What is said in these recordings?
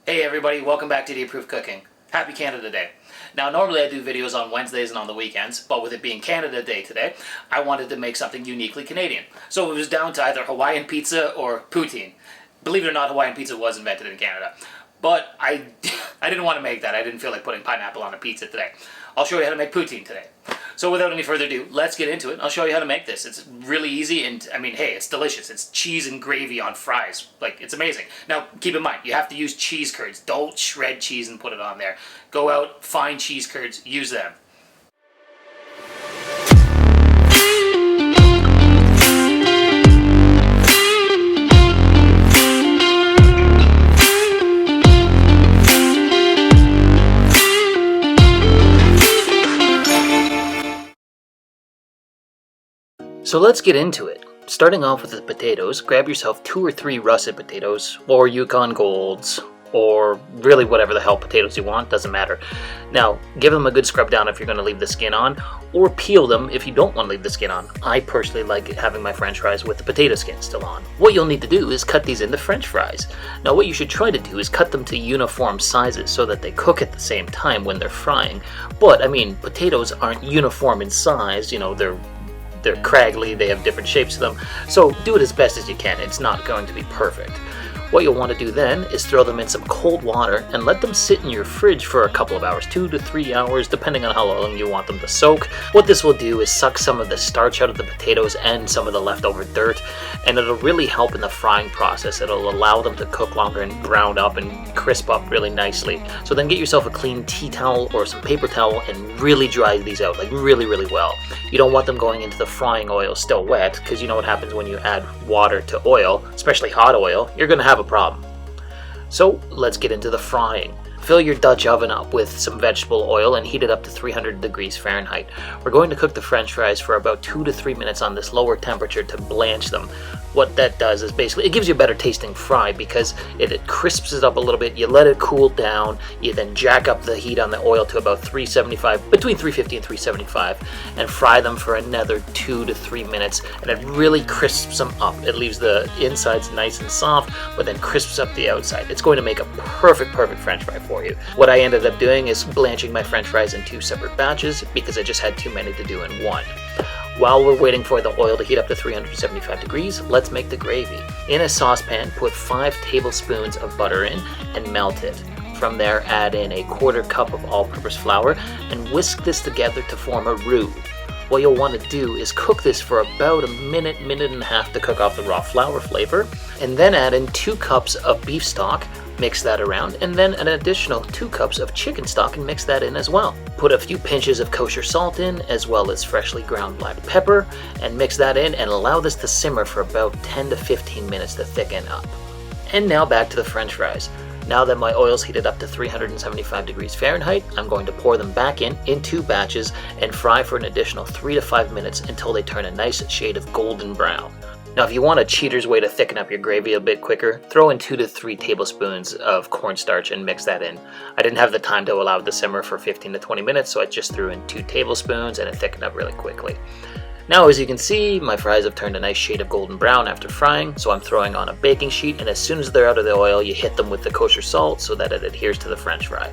Hey everybody, welcome back to The Approved Cooking. Happy Canada Day. Now normally I do videos on Wednesdays and on the weekends, but with it being Canada Day today, I wanted to make something uniquely Canadian. So it was down to either Hawaiian pizza or poutine. Believe it or not, Hawaiian pizza was invented in Canada. But I didn't want to make that. I didn't feel like putting pineapple on a pizza today. I'll show you how to make poutine today. So without any further ado, let's get into it. I'll show you how to make this. It's really easy and, I mean, hey, it's delicious. It's cheese and gravy on fries. Like, it's amazing. Now, keep in mind, you have to use cheese curds. Don't shred cheese and put it on there. Go out, find cheese curds, use them. So let's get into it. Starting off with the potatoes, grab yourself 2 or 3 russet potatoes, or Yukon Golds, or really whatever the hell potatoes you want, doesn't matter. Now, give them a good scrub down if you're going to leave the skin on, or peel them if you don't want to leave the skin on. I personally like having my french fries with the potato skin still on. What you'll need to do is cut these into french fries. Now what you should try to do is cut them to uniform sizes so that they cook at the same time when they're frying. But, I mean, potatoes aren't uniform in size, you know, they're craggly, they have different shapes to them, so do it as best as you can. It's not going to be perfect. What you'll want to do then is throw them in some cold water and let them sit in your fridge for a couple of hours, 2 to 3 hours, depending on how long you want them to soak. What this will do is suck some of the starch out of the potatoes and some of the leftover dirt, and it'll really help in the frying process. It'll allow them to cook longer and brown up and crisp up really nicely. So then get yourself a clean tea towel or some paper towel and really dry these out, like really well. You don't want them going into the frying oil still wet, because you know what happens when you add water to oil, especially hot oil. You're going to have a problem. So let's get into the frying. Fill your Dutch oven up with some vegetable oil and heat it up to 300 degrees Fahrenheit. We're going to cook the french fries for about 2 to 3 minutes on this lower temperature to blanch them. What that does is basically, it gives you a better tasting fry because it crisps it up a little bit. You let it cool down. You then jack up the heat on the oil to about 375, between 350 and 375, and fry them for another 2 to 3 minutes. And it really crisps them up. It leaves the insides nice and soft, but then crisps up the outside. It's going to make a perfect french fry for you. What I ended up doing is blanching my french fries in 2 separate batches because I just had too many to do in one. While we're waiting for the oil to heat up to 375 degrees, let's make the gravy. In a saucepan, put 5 tablespoons of butter in and melt it. From there, add in a 1/4 cup of all-purpose flour and whisk this together to form a roux. What you'll want to do is cook this for about a minute and a half to cook off the raw flour flavor, and then add in 2 cups of beef stock. Mix that around, and then an additional 2 cups of chicken stock and mix that in as well. Put a few pinches of kosher salt in, as well as freshly ground black pepper, and mix that in and allow this to simmer for about 10 to 15 minutes to thicken up. And now back to the french fries. Now that my oil's heated up to 375 degrees Fahrenheit, I'm going to pour them back in 2 batches and fry for an additional 3 to 5 minutes until they turn a nice shade of golden brown. Now, if you want a cheater's way to thicken up your gravy a bit quicker, throw in 2 to 3 tablespoons of cornstarch and mix that in. I didn't have the time to allow it to simmer for 15 to 20 minutes, so I just threw in 2 tablespoons and it thickened up really quickly. Now, as you can see, my fries have turned a nice shade of golden brown after frying, so I'm throwing on a baking sheet, and as soon as they're out of the oil, you hit them with the kosher salt so that it adheres to the french fry.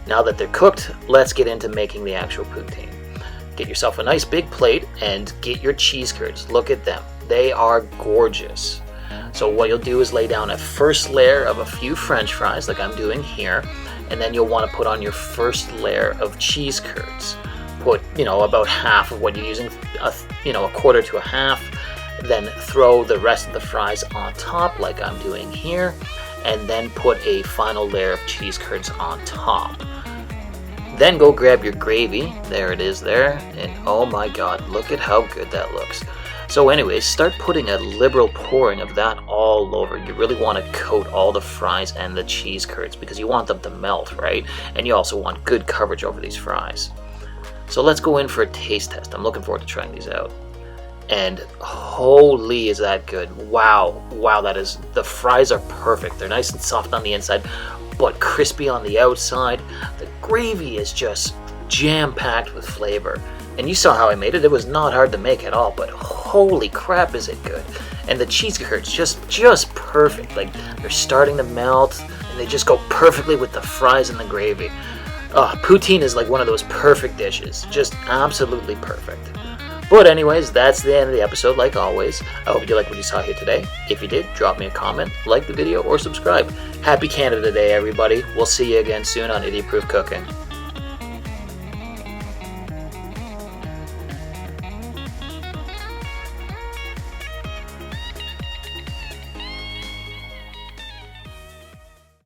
Now that they're cooked, let's get into making the actual poutine. Get yourself a nice big plate and get your cheese curds. Look at them. They are gorgeous. So what you'll do is lay down a first layer of a few french fries like I'm doing here, and then you'll want to put on your first layer of cheese curds. Put, about half of what you're using, a 1/4 to a half, then throw the rest of the fries on top like I'm doing here, and then put a final layer of cheese curds on top. Then go grab your gravy. There it is there, and oh my god, look at how good that looks. So anyways, start putting a liberal pouring of that all over. You really want to coat all the fries and the cheese curds because you want them to melt, right? And you also want good coverage over these fries. So let's go in for a taste test. I'm looking forward to trying these out. And holy, is that good. Wow, the fries are perfect. They're nice and soft on the inside, but crispy on the outside. The gravy is just jam-packed with flavor. And you saw how I made it. It was not hard to make at all, but holy crap is it good. And the cheese curds just perfect. Like, they're starting to melt. and they just go perfectly with the fries and the gravy. Poutine is like one of those perfect dishes, just absolutely perfect. But anyways, that's the end of the episode, like always. I hope you like what you saw here today. If you did, drop me a comment, like the video, or subscribe. Happy Canada Day, everybody. We'll see you again soon on Idiot Proof Cooking.